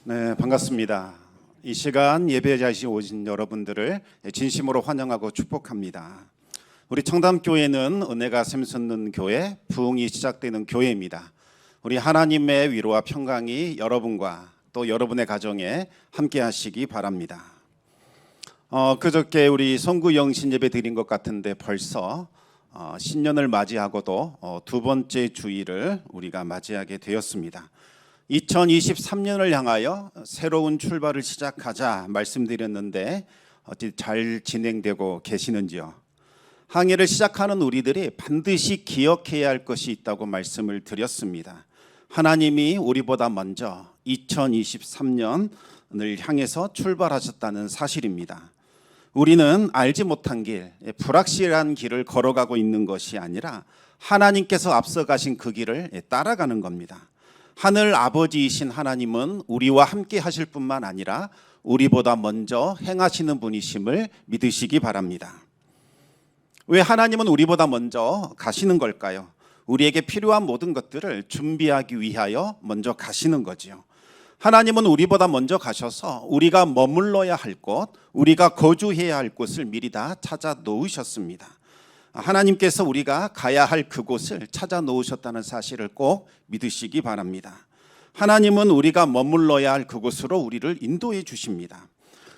네, 반갑습니다. 이 시간 예배 자리에 오신 여러분들을 진심으로 환영하고 축복합니다. 우리 청담교회는 은혜가 샘솟는 교회, 부흥이 시작되는 교회입니다. 우리 하나님의 위로와 평강이 여러분과 또 여러분의 가정에 함께 하시기 바랍니다. 그저께 우리 성구 영신 예배 드린 것 같은데 벌써 신년을 맞이하고도 두 번째 주일을 우리가 맞이하게 되었습니다. 2023년을 향하여 새로운 출발을 시작하자 말씀드렸는데 어찌 잘 진행되고 계시는지요? 항해를 시작하는 우리들이 반드시 기억해야 할 것이 있다고 말씀을 드렸습니다. 하나님이 우리보다 먼저 2023년을 향해서 출발하셨다는 사실입니다. 우리는 알지 못한 길, 불확실한 길을 걸어가고 있는 것이 아니라 하나님께서 앞서가신 그 길을 따라가는 겁니다. 하늘 아버지이신 하나님은 우리와 함께 하실 뿐만 아니라 우리보다 먼저 행하시는 분이심을 믿으시기 바랍니다. 왜 하나님은 우리보다 먼저 가시는 걸까요? 우리에게 필요한 모든 것들을 준비하기 위하여 먼저 가시는 거지요. 하나님은 우리보다 먼저 가셔서 우리가 머물러야 할 곳, 우리가 거주해야 할 곳을 미리 다 찾아 놓으셨습니다. 하나님께서 우리가 가야 할 그곳을 찾아 놓으셨다는 사실을 꼭 믿으시기 바랍니다. 하나님은 우리가 머물러야 할 그곳으로 우리를 인도해 주십니다.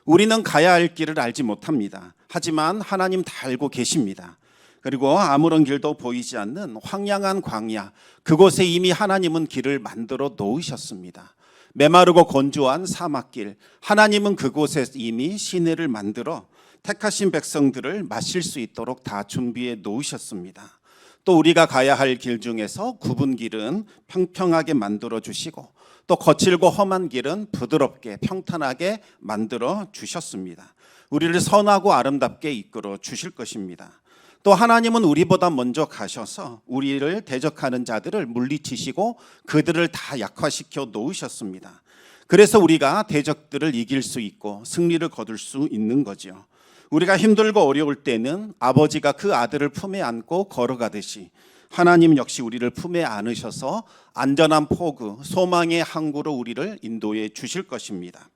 우리는 가야 할 길을 알지 못합니다. 하지만 하나님 다 알고 계십니다. 그리고 아무런 길도 보이지 않는 황량한 광야, 그곳에 이미 하나님은 길을 만들어 놓으셨습니다. 메마르고 건조한 사막길, 하나님은 그곳에 이미 시내를 만들어 택하신 백성들을 마실 수 있도록 다 준비해 놓으셨습니다. 또 우리가 가야 할 길 중에서 굽은 길은 평평하게 만들어 주시고 또 거칠고 험한 길은 부드럽게 평탄하게 만들어 주셨습니다. 우리를 선하고 아름답게 이끌어 주실 것입니다. 또 하나님은 우리보다 먼저 가셔서 우리를 대적하는 자들을 물리치시고 그들을 다 약화시켜 놓으셨습니다. 그래서 우리가 대적들을 이길 수 있고 승리를 거둘 수 있는 거죠. 우리가 힘들고 어려울 때는 아버지가 그 아들을 품에 안고 걸어가듯이 하나님 역시 우리를 품에 안으셔서 안전한 포구, 소망의 항구로 우리를 인도해 주실 것입니다.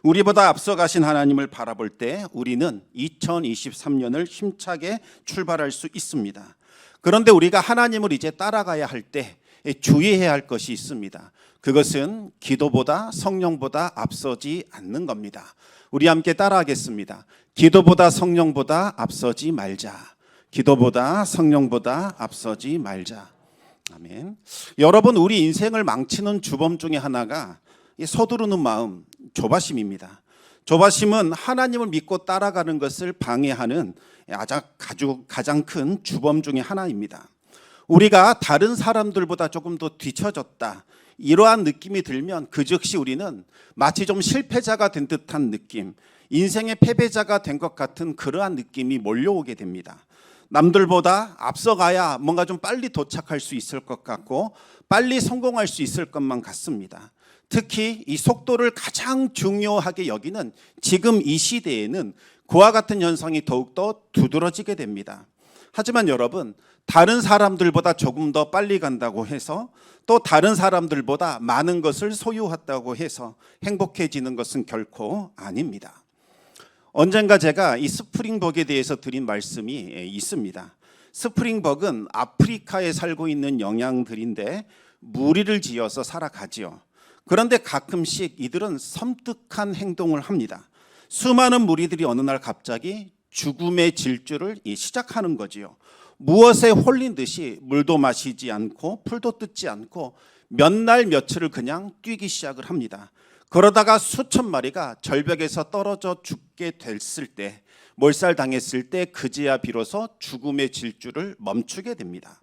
우리보다 앞서 가신 하나님을 바라볼 때 우리는 2023년을 힘차게 출발할 수 있습니다. 그런데 우리가 하나님을 이제 따라가야 할 때 주의해야 할 것이 있습니다. 그것은 기도보다 성령보다 앞서지 않는 겁니다. 우리 함께 따라하겠습니다. 기도보다 성령보다 앞서지 말자. 기도보다 성령보다 앞서지 말자. 아멘. 여러분, 우리 인생을 망치는 주범 중에 하나가 서두르는 마음, 조바심입니다. 조바심은 하나님을 믿고 따라가는 것을 방해하는 가장 큰 주범 중에 하나입니다. 우리가 다른 사람들보다 조금 더 뒤처졌다, 이러한 느낌이 들면 그 즉시 우리는 마치 좀 실패자가 된 듯한 느낌, 인생의 패배자가 된 것 같은 그러한 느낌이 몰려오게 됩니다. 남들보다 앞서가야 뭔가 좀 빨리 도착할 수 있을 것 같고 빨리 성공할 수 있을 것만 같습니다. 특히 이 속도를 가장 중요하게 여기는 지금 이 시대에는 그와 같은 현상이 더욱더 두드러지게 됩니다. 하지만 여러분, 다른 사람들보다 조금 더 빨리 간다고 해서 또 다른 사람들보다 많은 것을 소유했다고 해서 행복해지는 것은 결코 아닙니다. 언젠가 제가 이 스프링벅에 대해서 드린 말씀이 있습니다. 스프링벅은 아프리카에 살고 있는 영양들인데 무리를 지어서 살아가지요. 그런데 가끔씩 이들은 섬뜩한 행동을 합니다. 수많은 무리들이 어느 날 갑자기 죽음의 질주를 시작하는 거지요. 무엇에 홀린 듯이 물도 마시지 않고 풀도 뜯지 않고 몇 날 며칠을 그냥 뛰기 시작을 합니다. 그러다가 수천 마리가 절벽에서 떨어져 죽게 됐을 때, 몰살당했을 때 그제야 비로소 죽음의 질주를 멈추게 됩니다.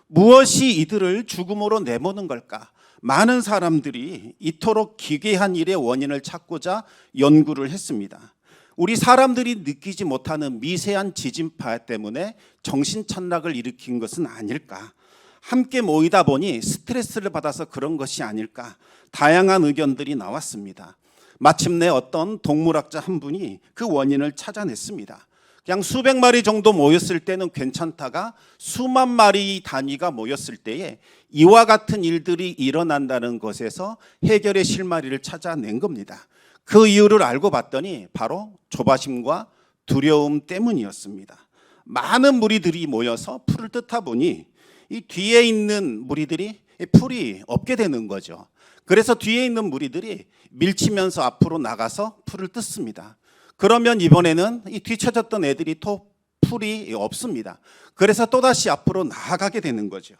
무엇이 이들을 죽음으로 내모는 걸까? 많은 사람들이 이토록 기괴한 일의 원인을 찾고자 연구를 했습니다. 우리 사람들이 느끼지 못하는 미세한 지진파 때문에 정신천락을 일으킨 것은 아닐까? 함께 모이다 보니 스트레스를 받아서 그런 것이 아닐까? 다양한 의견들이 나왔습니다. 마침내 어떤 동물학자 한 분이 그 원인을 찾아냈습니다. 그냥 수백 마리 정도 모였을 때는 괜찮다가 수만 마리 단위가 모였을 때에 이와 같은 일들이 일어난다는 것에서 해결의 실마리를 찾아낸 겁니다. 그 이유를 알고 봤더니 바로 조바심과 두려움 때문이었습니다. 많은 무리들이 모여서 풀을 뜯다 보니 이 뒤에 있는 무리들이 풀이 없게 되는 거죠. 그래서 뒤에 있는 무리들이 밀치면서 앞으로 나가서 풀을 뜯습니다. 그러면 이번에는 이 뒤쳐졌던 애들이 또 풀이 없습니다. 그래서 또다시 앞으로 나아가게 되는 거죠.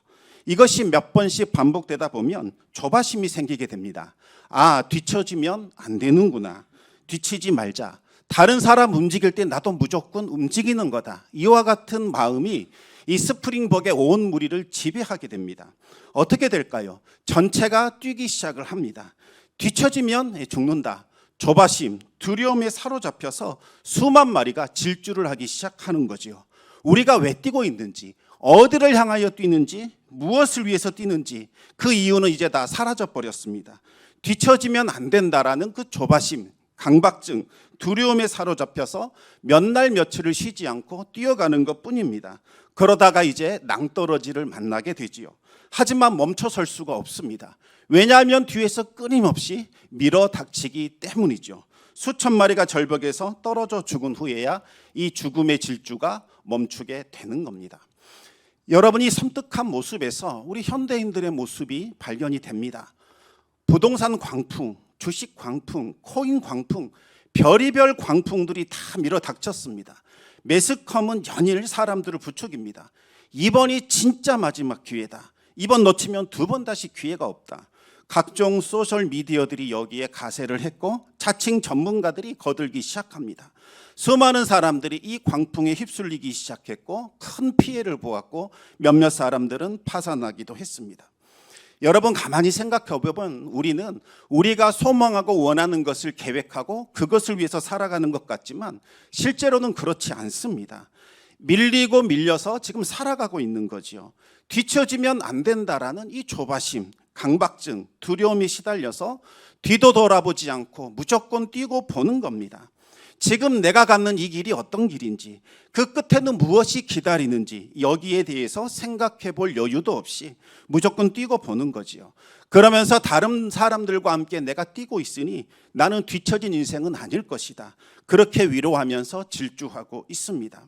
이것이 몇 번씩 반복되다 보면 조바심이 생기게 됩니다. 아, 뒤처지면 안 되는구나. 뒤치지 말자. 다른 사람 움직일 때 나도 무조건 움직이는 거다. 이와 같은 마음이 이 스프링벅의 온 무리를 지배하게 됩니다. 어떻게 될까요? 전체가 뛰기 시작을 합니다. 뒤처지면 죽는다. 조바심, 두려움에 사로잡혀서 수만 마리가 질주를 하기 시작하는 거지요. 우리가 왜 뛰고 있는지, 어디를 향하여 뛰는지, 무엇을 위해서 뛰는지 그 이유는 이제 다 사라져 버렸습니다. 뒤처지면 안 된다라는 그 조바심, 강박증, 두려움에 사로잡혀서 몇 날 며칠을 쉬지 않고 뛰어가는 것뿐입니다. 그러다가 이제 낭떠러지를 만나게 되지요. 하지만 멈춰설 수가 없습니다. 왜냐하면 뒤에서 끊임없이 밀어닥치기 때문이죠. 수천 마리가 절벽에서 떨어져 죽은 후에야 이 죽음의 질주가 멈추게 되는 겁니다. 여러분이 섬뜩한 모습에서 우리 현대인들의 모습이 발견이 됩니다. 부동산 광풍, 주식 광풍, 코인 광풍, 별의별 광풍들이 다 밀어닥쳤습니다. 매스컴은 연일 사람들을 부추깁니다. 이번이 진짜 마지막 기회다. 이번 놓치면 두 번 다시 기회가 없다. 각종 소셜 미디어들이 여기에 가세를 했고 자칭 전문가들이 거들기 시작합니다. 수많은 사람들이 이 광풍에 휩쓸리기 시작했고 큰 피해를 보았고 몇몇 사람들은 파산하기도 했습니다. 여러분 가만히 생각해 보면 우리는 우리가 소망하고 원하는 것을 계획하고 그것을 위해서 살아가는 것 같지만 실제로는 그렇지 않습니다. 밀리고 밀려서 지금 살아가고 있는 거지요. 뒤처지면 안 된다라는 이 조바심, 강박증, 두려움이 시달려서 뒤도 돌아보지 않고 무조건 뛰고 보는 겁니다. 지금 내가 가는 이 길이 어떤 길인지, 그 끝에는 무엇이 기다리는지 여기에 대해서 생각해 볼 여유도 없이 무조건 뛰고 보는 거지요. 그러면서 다른 사람들과 함께 내가 뛰고 있으니 나는 뒤처진 인생은 아닐 것이다. 그렇게 위로하면서 질주하고 있습니다.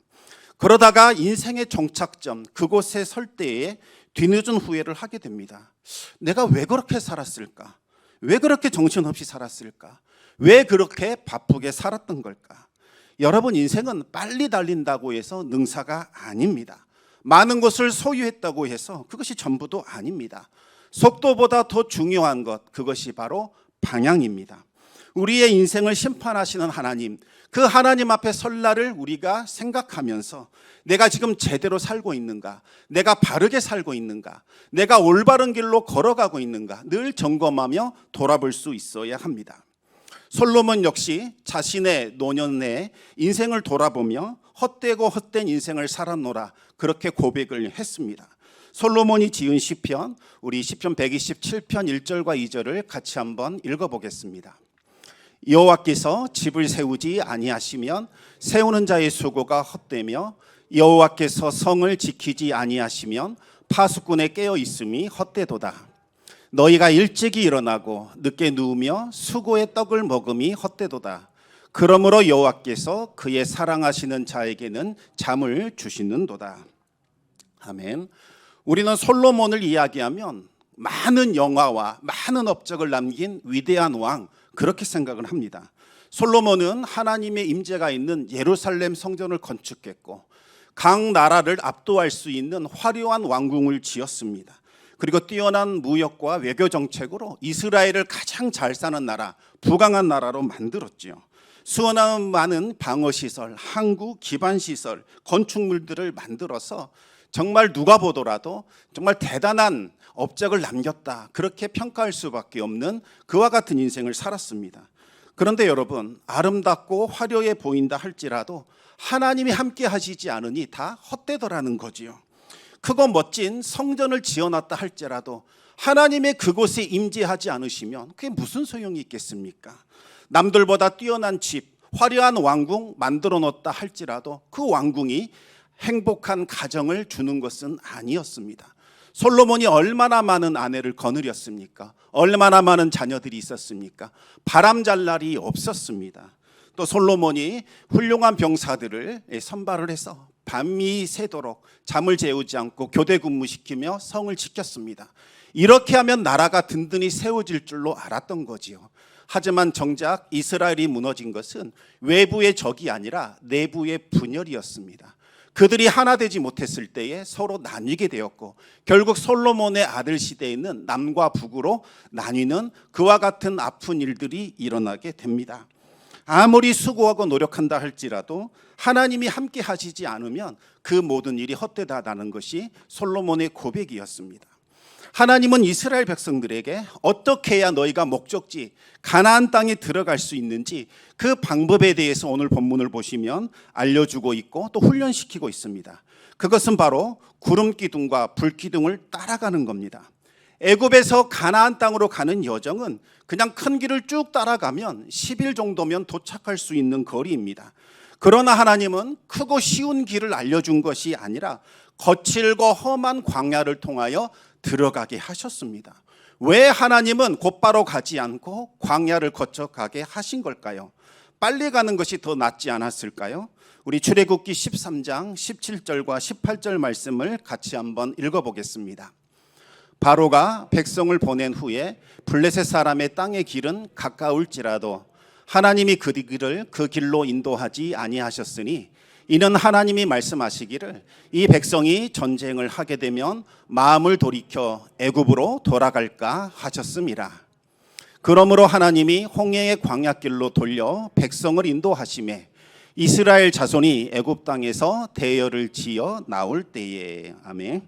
그러다가 인생의 종착점, 그곳에 설 때에 뒤늦은 후회를 하게 됩니다. 내가 왜 그렇게 살았을까? 왜 그렇게 정신없이 살았을까? 왜 그렇게 바쁘게 살았던 걸까? 여러분 인생은 빨리 달린다고 해서 능사가 아닙니다. 많은 것을 소유했다고 해서 그것이 전부도 아닙니다. 속도보다 더 중요한 것, 그것이 바로 방향입니다. 우리의 인생을 심판하시는 하나님, 그 하나님 앞에 설 날을 우리가 생각하면서 내가 지금 제대로 살고 있는가, 내가 바르게 살고 있는가, 내가 올바른 길로 걸어가고 있는가 늘 점검하며 돌아볼 수 있어야 합니다. 솔로몬 역시 자신의 노년의 인생을 돌아보며 헛되고 헛된 인생을 살았노라 그렇게 고백을 했습니다. 솔로몬이 지은 시편, 우리 시편 127편 1절과 2절을 같이 한번 읽어보겠습니다. 여호와께서 집을 세우지 아니하시면 세우는 자의 수고가 헛되며 여호와께서 성을 지키지 아니하시면 파수꾼의 깨어 있음이 헛되도다. 너희가 일찍이 일어나고 늦게 누우며 수고의 떡을 먹음이 헛되도다. 그러므로 여호와께서 그의 사랑하시는 자에게는 잠을 주시는도다. 아멘. 우리는 솔로몬을 이야기하면 많은 영화와 많은 업적을 남긴 위대한 왕, 그렇게 생각을 합니다. 솔로몬은 하나님의 임재가 있는 예루살렘 성전을 건축했고 각 나라를 압도할 수 있는 화려한 왕궁을 지었습니다. 그리고 뛰어난 무역과 외교 정책으로 이스라엘을 가장 잘 사는 나라, 부강한 나라로 만들었지요. 수많은 많은 방어시설, 항구, 기반시설, 건축물들을 만들어서 정말 누가 보더라도 정말 대단한 업적을 남겼다, 그렇게 평가할 수밖에 없는 그와 같은 인생을 살았습니다. 그런데 여러분, 아름답고 화려해 보인다 할지라도 하나님이 함께 하시지 않으니 다 헛되더라는 거지요. 크고 멋진 성전을 지어놨다 할지라도 하나님의 그곳에 임재하지 않으시면 그게 무슨 소용이 있겠습니까? 남들보다 뛰어난 집, 화려한 왕궁 만들어 놓았다 할지라도 그 왕궁이 행복한 가정을 주는 것은 아니었습니다. 솔로몬이 얼마나 많은 아내를 거느렸습니까? 얼마나 많은 자녀들이 있었습니까? 바람잘 날이 없었습니다. 또 솔로몬이 훌륭한 병사들을 선발을 해서 밤이 새도록 잠을 재우지 않고 교대 근무시키며 성을 지켰습니다. 이렇게 하면 나라가 든든히 세워질 줄로 알았던 거지요. 하지만 정작 이스라엘이 무너진 것은 외부의 적이 아니라 내부의 분열이었습니다. 그들이 하나 되지 못했을 때에 서로 나뉘게 되었고 결국 솔로몬의 아들 시대에는 남과 북으로 나뉘는 그와 같은 아픈 일들이 일어나게 됩니다. 아무리 수고하고 노력한다 할지라도 하나님이 함께 하시지 않으면 그 모든 일이 헛되다라는 것이 솔로몬의 고백이었습니다. 하나님은 이스라엘 백성들에게 어떻게 해야 너희가 목적지 가나안 땅에 들어갈 수 있는지 그 방법에 대해서 오늘 본문을 보시면 알려주고 있고 또 훈련시키고 있습니다. 그것은 바로 구름 기둥과 불 기둥을 따라가는 겁니다. 애굽에서 가나안 땅으로 가는 여정은 그냥 큰 길을 쭉 따라가면 10일 정도면 도착할 수 있는 거리입니다. 그러나 하나님은 크고 쉬운 길을 알려준 것이 아니라 거칠고 험한 광야를 통하여 들어가게 하셨습니다. 왜 하나님은 곧바로 가지 않고 광야를 거쳐 가게 하신 걸까요? 빨리 가는 것이 더 낫지 않았을까요? 우리 출애굽기 13장 17절과 18절 말씀을 같이 한번 읽어보겠습니다. 바로가 백성을 보낸 후에 블레셋 사람의 땅의 길은 가까울지라도 하나님이 그 길로 인도하지 아니하셨으니 이는 하나님이 말씀하시기를 이 백성이 전쟁을 하게 되면 마음을 돌이켜 애굽으로 돌아갈까 하셨습니다. 그러므로 하나님이 홍해의 광야길로 돌려 백성을 인도하시매 이스라엘 자손이 애굽 땅에서 대열을 지어 나올 때에. 아멘.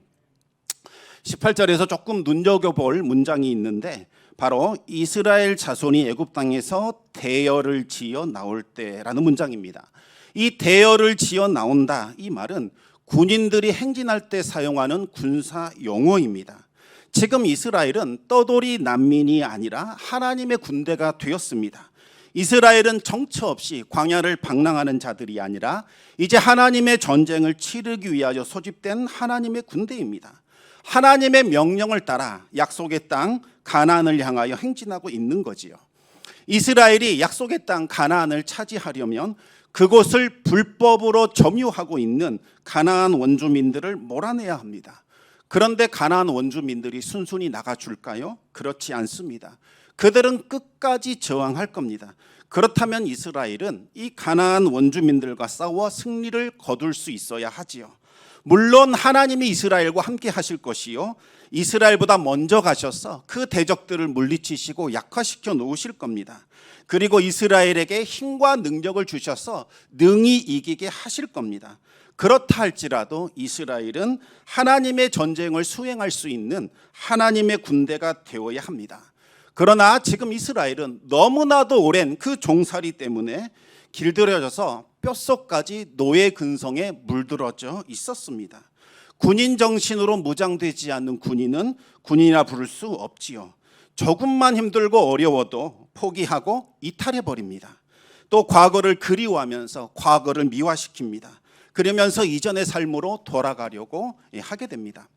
18절에서 조금 눈여겨볼 문장이 있는데 바로 이스라엘 자손이 애굽 땅에서 대열을 지어 나올 때라는 문장입니다. 이 대열을 지어 나온다, 이 말은 군인들이 행진할 때 사용하는 군사 용어입니다. 지금 이스라엘은 떠돌이 난민이 아니라 하나님의 군대가 되었습니다. 이스라엘은 정처 없이 광야를 방랑하는 자들이 아니라 이제 하나님의 전쟁을 치르기 위하여 소집된 하나님의 군대입니다. 하나님의 명령을 따라 약속의 땅 가나안을 향하여 행진하고 있는 거지요. 이스라엘이 약속의 땅 가나안을 차지하려면 그곳을 불법으로 점유하고 있는 가나안 원주민들을 몰아내야 합니다. 그런데 가나안 원주민들이 순순히 나가줄까요? 그렇지 않습니다. 그들은 끝까지 저항할 겁니다. 그렇다면 이스라엘은 이 가나안 원주민들과 싸워 승리를 거둘 수 있어야 하지요. 물론 하나님이 이스라엘과 함께 하실 것이요, 이스라엘보다 먼저 가셔서 그 대적들을 물리치시고 약화시켜 놓으실 겁니다. 그리고 이스라엘에게 힘과 능력을 주셔서 능히 이기게 하실 겁니다. 그렇다 할지라도 이스라엘은 하나님의 전쟁을 수행할 수 있는 하나님의 군대가 되어야 합니다. 그러나 지금 이스라엘은 너무나도 오랜 그 종살이 때문에 길들여져서 뼛속까지 노예 근성에 물들어져 있었습니다. 군인 정신으로 무장되지 않는 군인은 군인이라 부를 수 없지요. 조금만 힘들고 어려워도 포기하고 이탈해버립니다. 또 과거를 그리워하면서 과거를 미화시킵니다. 그러면서 이전의 삶으로 돌아가려고 하게 됩니다.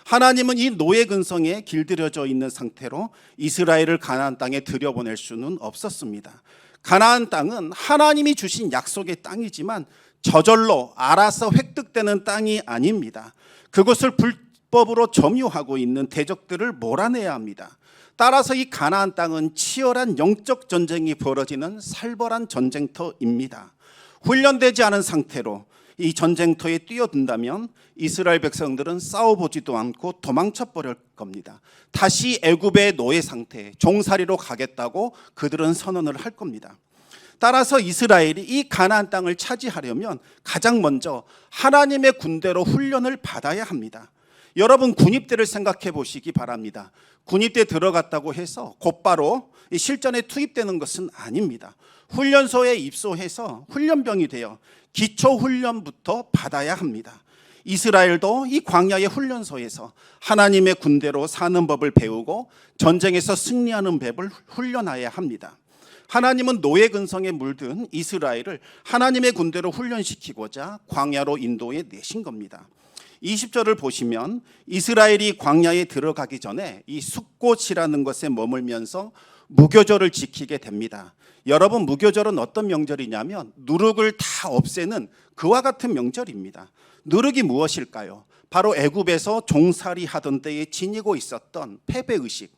하나님은 이 노예 근성에 길들여져 있는 상태로 이스라엘을 가나안 땅에 들여보낼 수는 없었습니다. 가나안 땅은 하나님이 주신 약속의 땅이지만 저절로 알아서 획득되는 땅이 아닙니다. 그것을 불법으로 점유하고 있는 대적들을 몰아내야 합니다. 따라서 이 가나안 땅은 치열한 영적 전쟁이 벌어지는 살벌한 전쟁터입니다. 훈련되지 않은 상태로 이 전쟁터에 뛰어든다면 이스라엘 백성들은 싸워보지도 않고 도망쳐 버릴 겁니다. 다시 애굽의 노예 상태, 종살이로 가겠다고 그들은 선언을 할 겁니다. 따라서 이스라엘이 이 가나안 땅을 차지하려면 가장 먼저 하나님의 군대로 훈련을 받아야 합니다. 여러분, 군입대를 생각해 보시기 바랍니다. 군입대 들어갔다고 해서 곧바로 실전에 투입되는 것은 아닙니다. 훈련소에 입소해서 훈련병이 되어 기초 훈련부터 받아야 합니다. 이스라엘도 이 광야의 훈련소에서 하나님의 군대로 사는 법을 배우고 전쟁에서 승리하는 법을 훈련해야 합니다. 하나님은 노예 근성에 물든 이스라엘을 하나님의 군대로 훈련시키고자 광야로 인도해 내신 겁니다. 20절을 보시면 이스라엘이 광야에 들어가기 전에 이 숫꽃이라는 것에 머물면서 무교절을 지키게 됩니다. 여러분, 무교절은 어떤 명절이냐면 누룩을 다 없애는 그와 같은 명절입니다. 누룩이 무엇일까요? 바로 애굽에서 종살이 하던 때에 지니고 있었던 패배의식,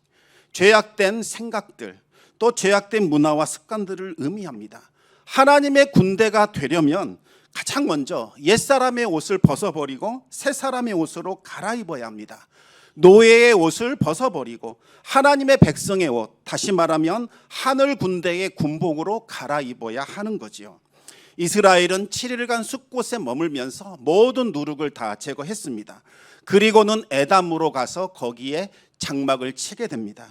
죄악된 생각들, 또 죄악된 문화와 습관들을 의미합니다. 하나님의 군대가 되려면 가장 먼저 옛사람의 옷을 벗어버리고 새 사람의 옷으로 갈아입어야 합니다. 노예의 옷을 벗어버리고 하나님의 백성의 옷, 다시 말하면 하늘 군대의 군복으로 갈아입어야 하는 거지요. 이스라엘은 7일간 숫곳에 머물면서 모든 누룩을 다 제거했습니다. 그리고는 에담으로 가서 거기에 장막을 치게 됩니다.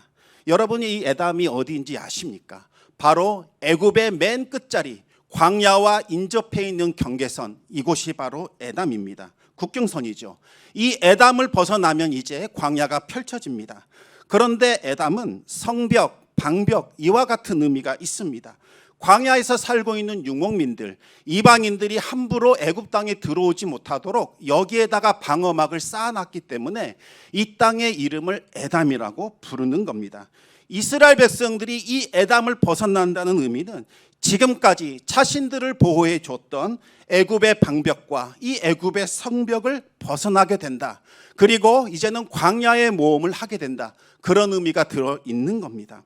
여러분이 이 에담이 어디인지 아십니까? 바로 애굽의 맨 끝자리 광야와 인접해 있는 경계선, 이곳이 바로 에담입니다. 국경선이죠. 이 에담을 벗어나면 이제 광야가 펼쳐집니다. 그런데 에담은 성벽, 방벽 이와 같은 의미가 있습니다. 광야에서 살고 있는 유목민들, 이방인들이 함부로 애굽 땅에 들어오지 못하도록 여기에다가 방어막을 쌓아놨기 때문에 이 땅의 이름을 에담이라고 부르는 겁니다. 이스라엘 백성들이 이 에담을 벗어난다는 의미는 지금까지 자신들을 보호해 줬던 애굽의 방벽과 이 애굽의 성벽을 벗어나게 된다. 그리고 이제는 광야의 모험을 하게 된다. 그런 의미가 들어있는 겁니다.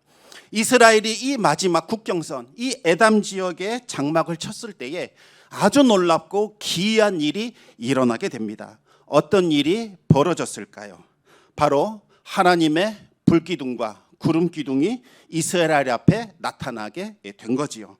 이스라엘이 이 마지막 국경선, 이 에담 지역에 장막을 쳤을 때에 아주 놀랍고 기이한 일이 일어나게 됩니다. 어떤 일이 벌어졌을까요? 바로 하나님의 불기둥과 구름기둥이 이스라엘 앞에 나타나게 된 거지요.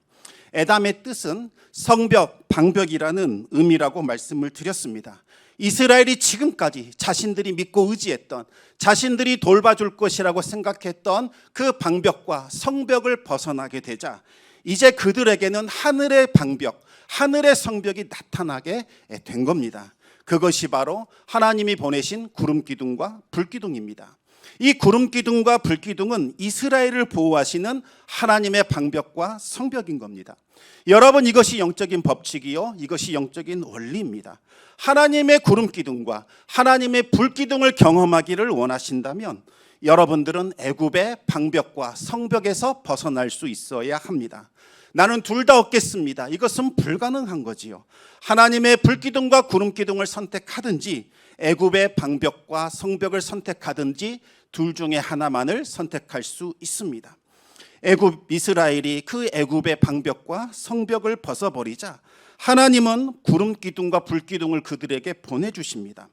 에담의 뜻은 성벽, 방벽이라는 의미라고 말씀을 드렸습니다. 이스라엘이 지금까지 자신들이 믿고 의지했던, 자신들이 돌봐줄 것이라고 생각했던 그 방벽과 성벽을 벗어나게 되자 이제 그들에게는 하늘의 방벽, 하늘의 성벽이 나타나게 된 겁니다. 그것이 바로 하나님이 보내신 구름기둥과 불기둥입니다. 이 구름기둥과 불기둥은 이스라엘을 보호하시는 하나님의 방벽과 성벽인 겁니다. 여러분, 이것이 영적인 법칙이요, 이것이 영적인 원리입니다. 하나님의 구름기둥과 하나님의 불기둥을 경험하기를 원하신다면 여러분들은 애굽의 방벽과 성벽에서 벗어날 수 있어야 합니다. 나는 둘 다 얻겠습니다. 이것은 불가능한 거지요. 하나님의 불기둥과 구름기둥을 선택하든지 애굽의 방벽과 성벽을 선택하든지 둘 중에 하나만을 선택할 수 있습니다. 애굽 이스라엘이 그 애굽의 방벽과 성벽을 벗어버리자 하나님은 구름기둥과 불기둥을 그들에게 보내주십니다.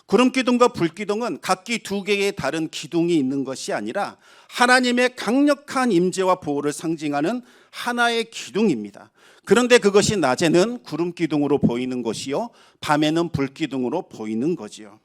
구름기둥과 불기둥은 각기 두 개의 다른 기둥이 있는 것이 아니라 하나님의 강력한 임재와 보호를 상징하는 하나의 기둥입니다. 그런데 그것이 낮에는 구름기둥으로 보이는 것이요, 밤에는 불기둥으로 보이는 거지요.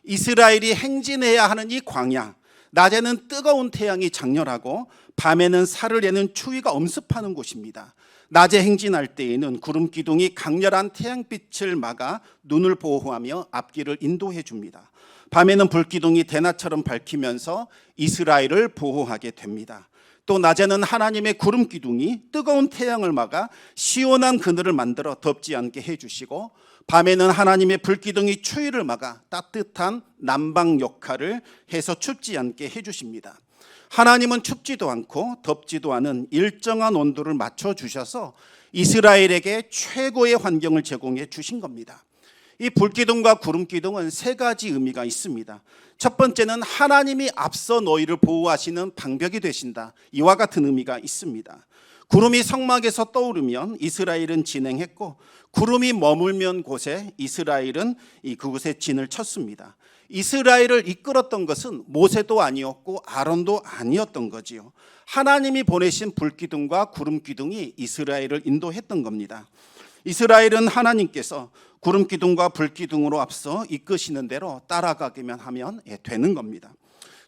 이스라엘이 행진해야 하는 이 광야, 낮에는 뜨거운 태양이 장렬하고 밤에는 살을 내는 추위가 엄습하는 곳입니다. 낮에 행진할 때에는 구름기둥이 강렬한 태양빛을 막아 눈을 보호하며 앞길을 인도해 줍니다. 밤에는 불기둥이 대낮처럼 밝히면서 이스라엘을 보호하게 됩니다. 또 낮에는 하나님의 구름기둥이 뜨거운 태양을 막아 시원한 그늘을 만들어 덥지 않게 해주시고, 밤에는 하나님의 불기둥이 추위를 막아 따뜻한 난방 역할을 해서 춥지 않게 해주십니다. 하나님은 춥지도 않고 덥지도 않은 일정한 온도를 맞춰주셔서 이스라엘에게 최고의 환경을 제공해 주신 겁니다. 이 불기둥과 구름기둥은 세 가지 의미가 있습니다. 첫 번째는 하나님이 앞서 너희를 보호하시는 방벽이 되신다. 이와 같은 의미가 있습니다. 구름이 성막에서 떠오르면 이스라엘은 진행했고, 구름이 머물면 곳에 이스라엘은 그곳에 진을 쳤습니다. 이스라엘을 이끌었던 것은 모세도 아니었고 아론도 아니었던 거지요. 하나님이 보내신 불기둥과 구름기둥이 이스라엘을 인도했던 겁니다. 이스라엘은 하나님께서 구름기둥과 불기둥으로 앞서 이끄시는 대로 따라가기만 하면 되는 겁니다.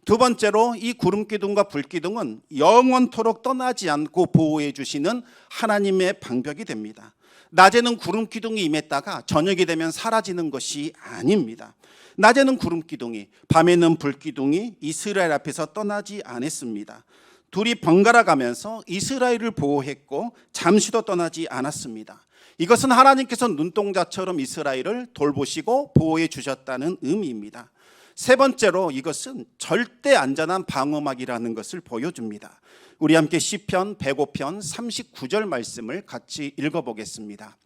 두 번째로 이 구름기둥과 불기둥은 영원토록 떠나지 않고 보호해 주시는 하나님의 방벽이 됩니다. 낮에는 구름기둥이 임했다가 저녁이 되면 사라지는 것이 아닙니다. 낮에는 구름기둥이, 밤에는 불기둥이 이스라엘 앞에서 떠나지 않았습니다. 둘이 번갈아 가면서 이스라엘을 보호했고 잠시도 떠나지 않았습니다. 이것은 하나님께서 눈동자처럼 이스라엘을 돌보시고 보호해 주셨다는 의미입니다. 세 번째로 이것은 절대 안전한 방어막이라는 것을 보여줍니다. 우리 함께 시편 105편 39절 말씀을 같이 읽어보겠습니다.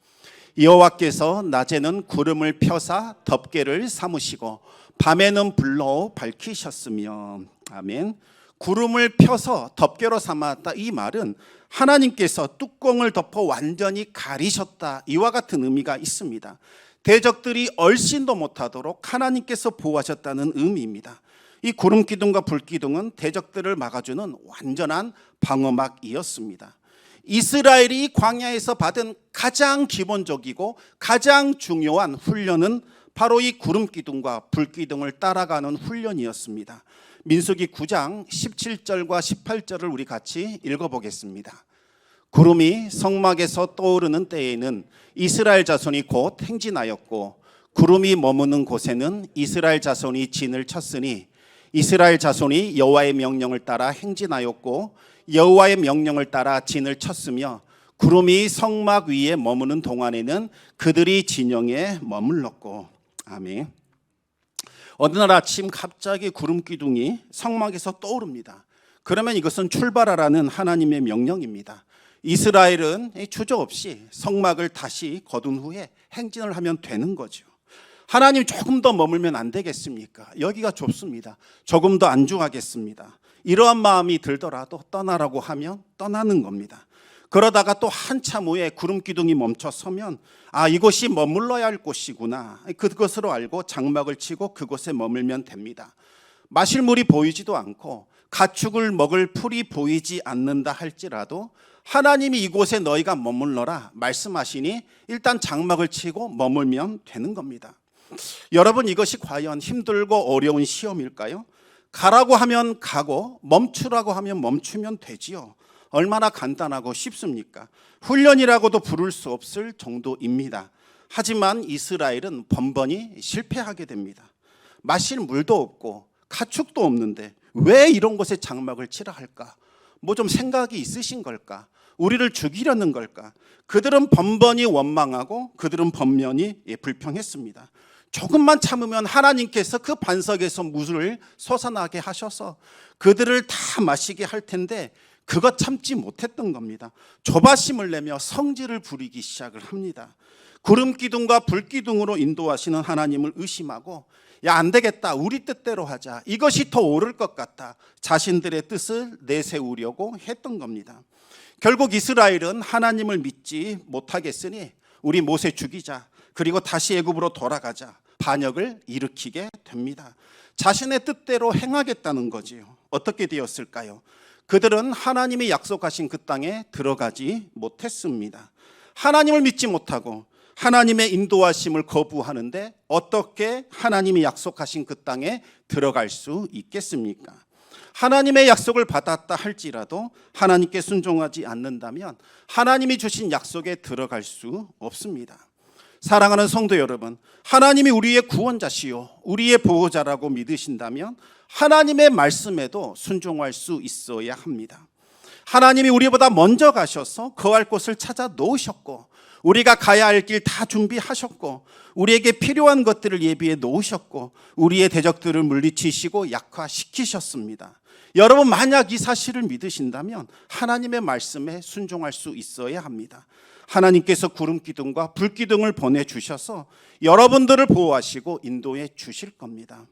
여호와께서 낮에는 구름을 펴사 덮개를 삼으시고 밤에는 불로 밝히셨으며. 아멘. 구름을 펴서 덮개로 삼았다, 이 말은 하나님께서 뚜껑을 덮어 완전히 가리셨다, 이와 같은 의미가 있습니다. 대적들이 얼씬도 못하도록 하나님께서 보호하셨다는 의미입니다. 이 구름 기둥과 불 기둥은 대적들을 막아주는 완전한 방어막이었습니다. 이스라엘이 광야에서 받은 가장 기본적이고 가장 중요한 훈련은 바로 이 구름 기둥과 불 기둥을 따라가는 훈련이었습니다. 민수기 9장 17절과 18절을 우리 같이 읽어보겠습니다. 구름이 성막에서 떠오르는 때에는 이스라엘 자손이 곧 행진하였고 구름이 머무는 곳에는 이스라엘 자손이 진을 쳤으니 이스라엘 자손이 여호와의 명령을 따라 행진하였고 여호와의 명령을 따라 진을 쳤으며 구름이 성막 위에 머무는 동안에는 그들이 진영에 머물렀고. 아멘. 어느 날 아침 갑자기 구름 기둥이 성막에서 떠오릅니다. 그러면 이것은 출발하라는 하나님의 명령입니다. 이스라엘은 주저없이 성막을 다시 거둔 후에 행진을 하면 되는 거죠. 하나님, 조금 더 머물면 안 되겠습니까? 여기가 좁습니다. 조금 더 안주하겠습니다. 이러한 마음이 들더라도 떠나라고 하면 떠나는 겁니다. 그러다가 또 한참 후에 구름 기둥이 멈춰 서면 이곳이 머물러야 할 곳이구나, 그것으로 알고 장막을 치고 그곳에 머물면 됩니다. 마실 물이 보이지도 않고 가축을 먹을 풀이 보이지 않는다 할지라도 하나님이 이곳에 너희가 머물러라 말씀하시니 일단 장막을 치고 머물면 되는 겁니다. 여러분, 이것이 과연 힘들고 어려운 시험일까요? 가라고 하면 가고 멈추라고 하면 멈추면 되지요. 얼마나 간단하고 쉽습니까? 훈련이라고도 부를 수 없을 정도입니다. 하지만 이스라엘은 번번이 실패하게 됩니다. 마실 물도 없고 가축도 없는데 왜 이런 곳에 장막을 치라 할까? 뭐 좀 생각이 있으신 걸까? 우리를 죽이려는 걸까? 그들은 번번이 원망하고 그들은 번번이 불평했습니다. 조금만 참으면 하나님께서 그 반석에서 물을 솟아나게 하셔서 그들을 다 마시게 할 텐데 그것 참지 못했던 겁니다. 조바심을 내며 성질을 부리기 시작을 합니다. 구름 기둥과 불 기둥으로 인도하시는 하나님을 의심하고 안 되겠다, 우리 뜻대로 하자, 이것이 더 옳을 것 같다, 자신들의 뜻을 내세우려고 했던 겁니다. 결국 이스라엘은 하나님을 믿지 못하겠으니 우리 모세 죽이자, 그리고 다시 애굽으로 돌아가자, 반역을 일으키게 됩니다. 자신의 뜻대로 행하겠다는 거지요. 어떻게 되었을까요? 그들은 하나님이 약속하신 그 땅에 들어가지 못했습니다. 하나님을 믿지 못하고 하나님의 인도하심을 거부하는데 어떻게 하나님이 약속하신 그 땅에 들어갈 수 있겠습니까? 하나님의 약속을 받았다 할지라도 하나님께 순종하지 않는다면 하나님이 주신 약속에 들어갈 수 없습니다. 사랑하는 성도 여러분, 하나님이 우리의 구원자시요 우리의 보호자라고 믿으신다면 하나님의 말씀에도 순종할 수 있어야 합니다. 하나님이 우리보다 먼저 가셔서 거할 곳을 찾아 놓으셨고 우리가 가야 할 길 다 준비하셨고 우리에게 필요한 것들을 예비해 놓으셨고 우리의 대적들을 물리치시고 약화시키셨습니다. 여러분, 만약 이 사실을 믿으신다면 하나님의 말씀에 순종할 수 있어야 합니다. 하나님께서 구름 기둥과 불 기둥을 보내주셔서 여러분들을 보호하시고 인도해 주실 겁니다.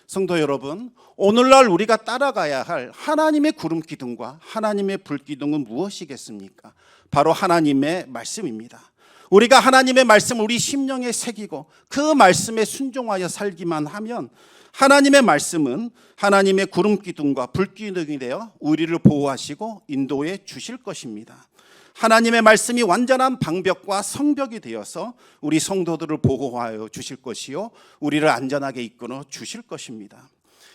성도 여러분, 오늘날 우리가 따라가야 할 하나님의 구름 기둥과 하나님의 불 기둥은 무엇이겠습니까? 바로 하나님의 말씀입니다. 우리가 하나님의 말씀을 우리 심령에 새기고 그 말씀에 순종하여 살기만 하면 하나님의 말씀은 하나님의 구름 기둥과 불 기둥이 되어 우리를 보호하시고 인도해 주실 것입니다. 하나님의 말씀이 완전한 방벽과 성벽이 되어서 우리 성도들을 보호하여 주실 것이요 우리를 안전하게 이끌어 주실 것입니다.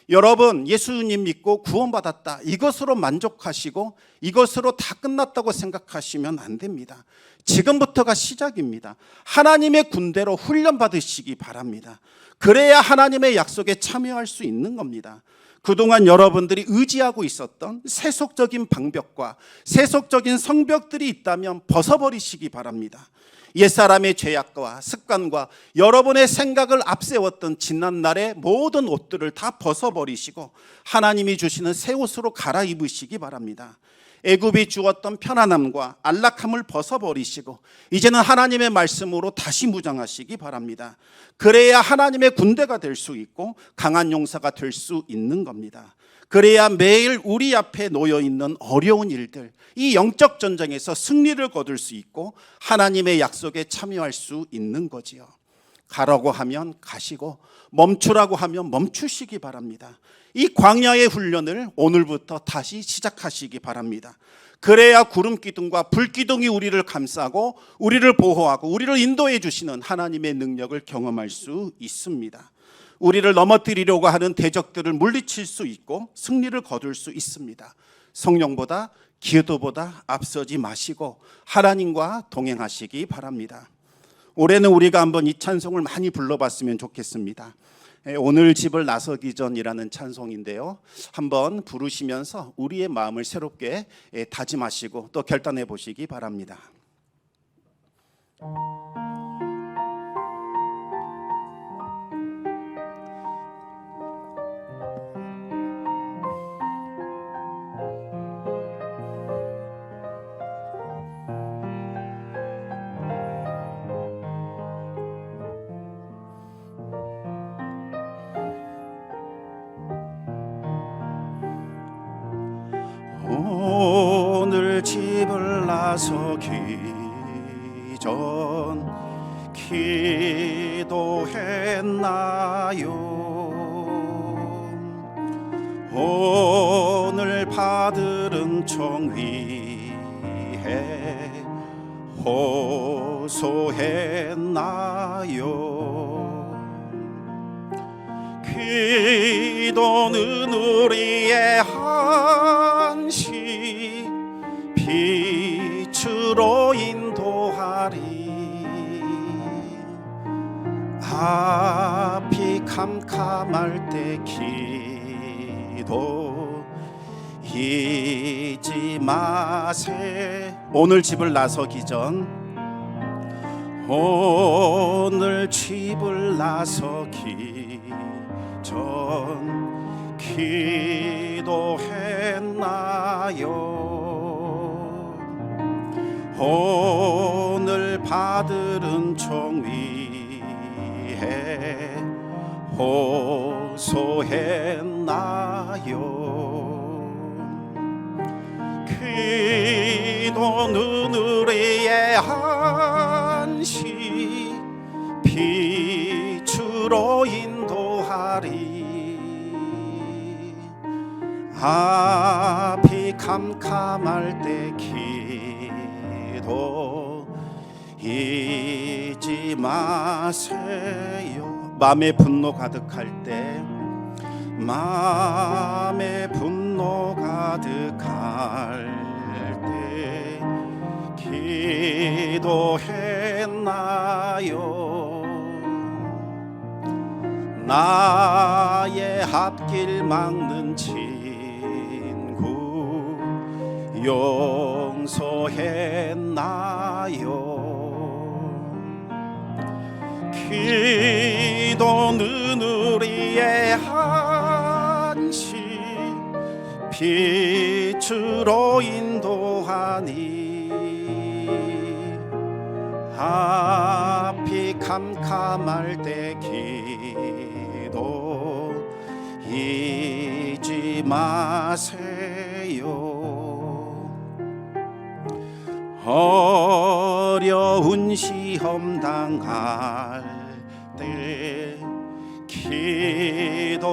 여러분 예수님 믿고 구원받았다, 이것으로 만족하시고 이것으로 다 끝났다고 생각하시면 안 됩니다. 지금부터가 시작입니다. 하나님의 군대로 훈련받으시기 바랍니다. 그래야 하나님의 약속에 참여할 수 있는 겁니다. 그동안 여러분들이 의지하고 있었던 세속적인 방벽과 세속적인 성벽들이 있다면 벗어버리시기 바랍니다. 옛사람의 죄악과 습관과 여러분의 생각을 앞세웠던 지난날의 모든 옷들을 다 벗어버리시고 하나님이 주시는 새 옷으로 갈아입으시기 바랍니다. 애굽이 주었던 편안함과 안락함을 벗어버리시고 이제는 하나님의 말씀으로 다시 무장하시기 바랍니다. 그래야 하나님의 군대가 될 수 있고 강한 용사가 될 수 있는 겁니다. 그래야 매일 우리 앞에 놓여있는 어려운 일들, 이 영적 전쟁에서 승리를 거둘 수 있고 하나님의 약속에 참여할 수 있는 거지요. 가라고 하면 가시고 멈추라고 하면 멈추시기 바랍니다. 이 광야의 훈련을 오늘부터 다시 시작하시기 바랍니다. 그래야 구름 기둥과 불 기둥이 우리를 감싸고 우리를 보호하고 우리를 인도해 주시는 하나님의 능력을 경험할 수 있습니다. 우리를 넘어뜨리려고 하는 대적들을 물리칠 수 있고 승리를 거둘 수 있습니다. 성령보다 기도보다 앞서지 마시고 하나님과 동행하시기 바랍니다. 올해는 우리가 한번 이 찬송을 많이 불러봤으면 좋겠습니다. 오늘 집을 나서기 전이라는 찬송인데요, 한번 부르시면서 우리의 마음을 새롭게 다짐하시고 또 결단해 보시기 바랍니다. 오늘 집을 나서기 전 기도했나요? 오늘 받을 은총 위해 호소했나요? 기도는 우리의 한시 빛으로 인도하리. 앞이 캄캄할 때 기도 잊지 마세. 오늘 집을 나서기 전, 오늘 집을 나서기 전 기도했나요? 오늘 받을 은총 위해 호소했나요? 기도는 우리의 한시 빛으로 인도하리. 앞이 캄캄할 때 기도 잊지 마세요. 마음에 분노 가득할 때, 마음에 분노 가득할 때 기도했나요? 나의 앞길 막는 친구 용서했나요? 기도는 우리의 한시 빛으로 인도하니. 앞이 캄캄할 때 기도 잊지 마세요. 어려운 시험 당할 때 기도했나요?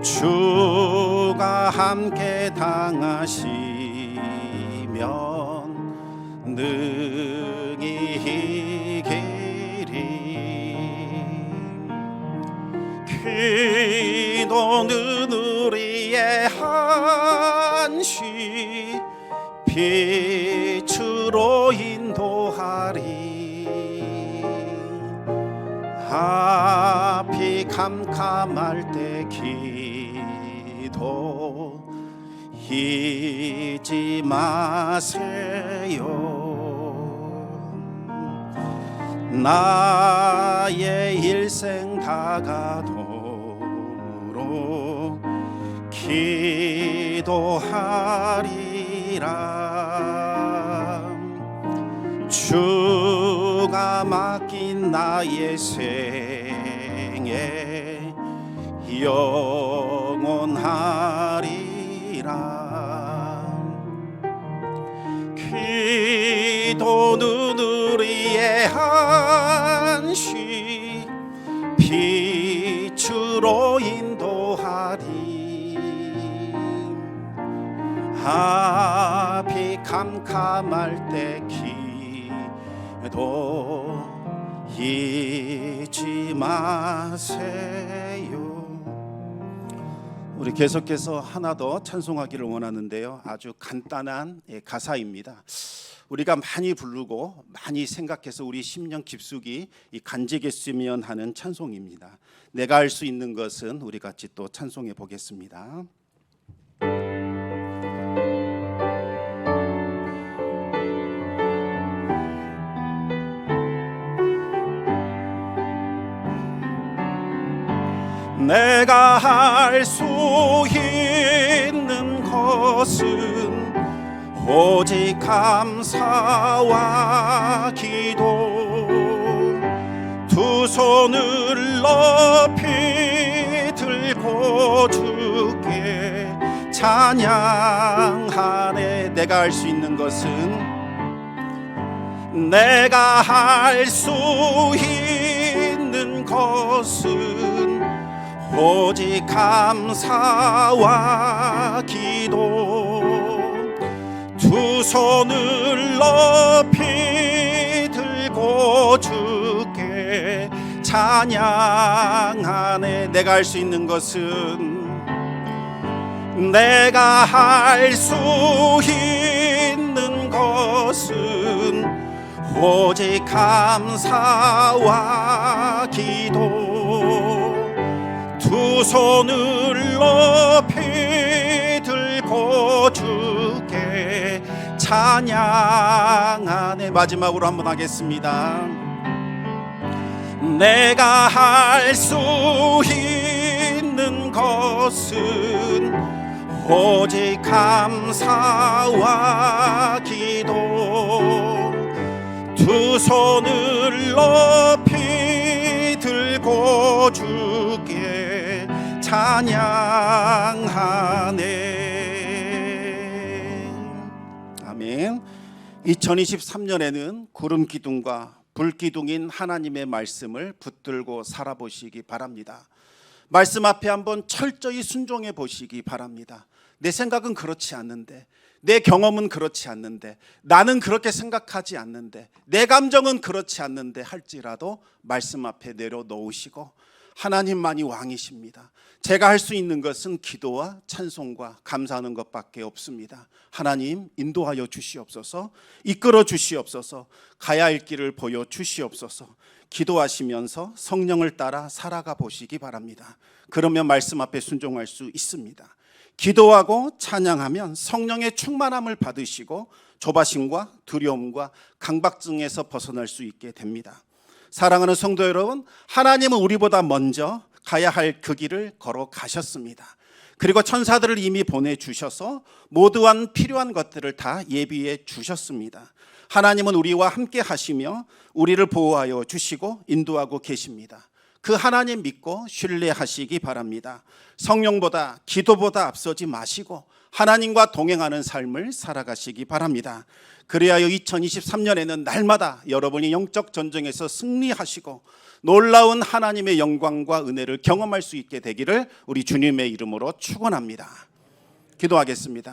주가 함께 당하시면 능히 이기리. 기도는 우리의 한시 빛으로 인도하리. 앞이 캄캄할 때 기도 잊지 마세요. 나의 일생 다가도록 기도하리라. 주가 맡긴 나의 생애 영원하리라. 기도는 우리의 한시 빛으로 인도하리. 앞이 캄캄할 때 기도 잊지 마세요. 우리 계속해서 하나 더 찬송하기를 원하는데요, 아주 간단한 가사입니다. 우리가 많이 부르고 많이 생각해서 우리 심령 깊숙이 간직했으면 하는 찬송입니다. 내가 할 수 있는 것은 우리 같이 또 찬송해 보겠습니다. 내가 할 수 있는 것은 오직 감사와 기도. 두 손을 높이 들고 주께 찬양하네. 내가 할 수 있는 것은, 내가 할 수 있는 것은 오직 감사와 기도. 두 손을 높이 들고 주께 찬양하네. 내가 할 수 있는 것은, 내가 할 수 있는 것은 오직 감사와 기도. 두 손을 높이 들고 주께 찬양하네. 마지막으로 한번 하겠습니다. 내가 할 수 있는 것은 오직 감사와 기도. 두 손을 높이 들고 주께 찬양하네. 아멘. 2023년에는 구름 기둥과 불 기둥인 하나님의 말씀을 붙들고 살아보시기 바랍니다. 말씀 앞에 한번 철저히 순종해 보시기 바랍니다. 내 생각은 그렇지 않는데, 내 경험은 그렇지 않는데, 나는 그렇게 생각하지 않는데, 내 감정은 그렇지 않는데 할지라도 말씀 앞에 내려놓으시고, 하나님만이 왕이십니다. 제가 할 수 있는 것은 기도와 찬송과 감사하는 것밖에 없습니다. 하나님 인도하여 주시옵소서, 이끌어 주시옵소서, 가야 할 길을 보여 주시옵소서. 기도하시면서 성령을 따라 살아가 보시기 바랍니다. 그러면 말씀 앞에 순종할 수 있습니다. 기도하고 찬양하면 성령의 충만함을 받으시고 조바심과 두려움과 강박증에서 벗어날 수 있게 됩니다. 사랑하는 성도 여러분, 하나님은 우리보다 먼저 가야 할 그 길을 걸어가셨습니다. 그리고 천사들을 이미 보내주셔서 모두한 필요한 것들을 다 예비해 주셨습니다. 하나님은 우리와 함께 하시며 우리를 보호하여 주시고 인도하고 계십니다. 그 하나님 믿고 신뢰하시기 바랍니다. 성령보다 기도보다 앞서지 마시고 하나님과 동행하는 삶을 살아가시기 바랍니다. 그래야 2023년에는 날마다 여러분이 영적 전쟁에서 승리하시고 놀라운 하나님의 영광과 은혜를 경험할 수 있게 되기를 우리 주님의 이름으로 축원합니다. 기도하겠습니다.